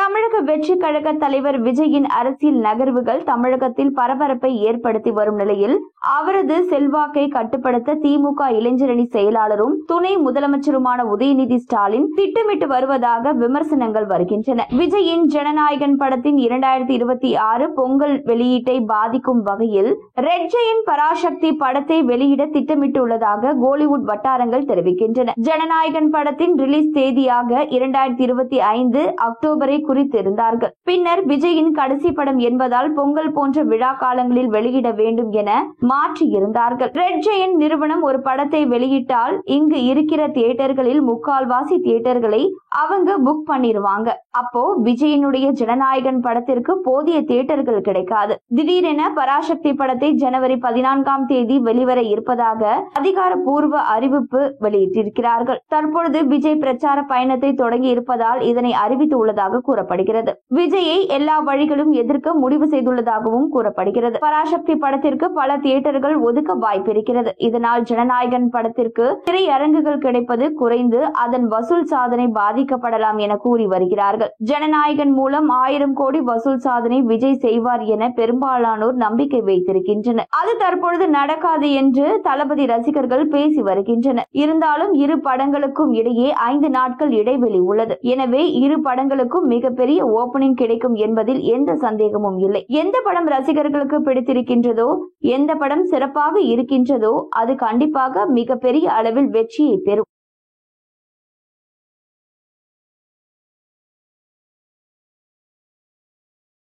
தமிழக வெற்றி கழக தலைவர் விஜயின் அரசியல் நகர்வுகள் தமிழகத்தில் பரபரப்பை ஏற்படுத்தி வரும் நிலையில் அவரது செல்வாக்கை கட்டுப்படுத்த திமுக இளைஞரணி செயலாளரும் துணை முதலமைச்சருமான உதயநிதி ஸ்டாலின் திட்டமிட்டு வருவதாக விமர்சனங்கள் வருகின்றன. விஜயின் ஜனநாயகன் படத்தின் 2026 பொங்கல் வெளியீட்டை பாதிக்கும் வகையில் ரெட் ஜெயண்ட் பராசக்தி படத்தை வெளியிட திட்டமிட்டுள்ளதாக கோலிவுட் வட்டாரங்கள் தெரிவிக்கின்றன. ஜனநாயகன் படத்தின் ரிலீஸ் தேதியாக 2025 அக்டோபரை குறித்திருந்தார்கள். பின்னர் விஜயின் கடைசி படம் என்பதால் பொங்கல் போன்ற விழா காலங்களில் வெளியிட வேண்டும் என மாற்றியிருந்தார்கள். ரெட் ஜெயண்ட் நிறுவனம் ஒரு படத்தை வெளியிட்டால் இங்கு இருக்கிற தியேட்டர்களில் முக்கால்வாசி தியேட்டர்களை அவங்க புக் பண்ணிருவாங்க. அப்போ விஜயனுடைய ஜனநாயகன் படத்திற்கு போதிய தியேட்டர்கள் கிடைக்காது. திடீரென பராசக்தி படத்தை ஜனவரி 14ஆம் தேதி வெளிவர இருப்பதாக அதிகாரப்பூர்வ அறிவிப்பு வெளியிட்டிருக்கிறார்கள். தற்பொழுது விஜய் பிரச்சார பயணத்தை தொடங்கி இருப்பதால் இதனை அறிவித்துள்ளதாக கூறப்படுகிறது. விஜயை எல்லா வழிகளும் எதிர்க்க முடிவு செய்துள்ளதாகவும் கூறப்படுகிறது. பராசக்தி படத்திற்கு பல தியேட்டர்கள் ஒதுக்க வாய்ப்பிருக்கிறது. இதனால் ஜனநாயகன் படத்திற்கு திரையரங்குகள் கிடைப்பது குறைந்து அதன் வசூல் சாதனை பாதிக்கப்படலாம் என கூறி வருகிறார்கள். ஜனநாயகன் மூலம் 1000 கோடி வசூல் சாதனை விஜய் செய்வார் என பெரும்பாலானோர் நம்பிக்கை வைத்திருக்கின்றனர். அது தற்பொழுது நடக்காது என்று தளபதி ரசிகர்கள் பேசி வருகின்றனர். இருந்தாலும் இரு படங்களுக்கும் இடையே 5 நாட்கள் இடைவெளி உள்ளது. எனவே இரு படங்களுக்கும் மிகப்பெரிய ஓபனிங் கிடைக்கும் என்பதில் எந்த சந்தேகமும் இல்லை. எந்த படம் ரசிகர்களுக்கு பிடித்திருக்கின்றதோ, எந்த படம் சிறப்பாக இருக்கின்றதோ அது கண்டிப்பாக மிகப்பெரிய அளவில் வெற்றியை பெறும்.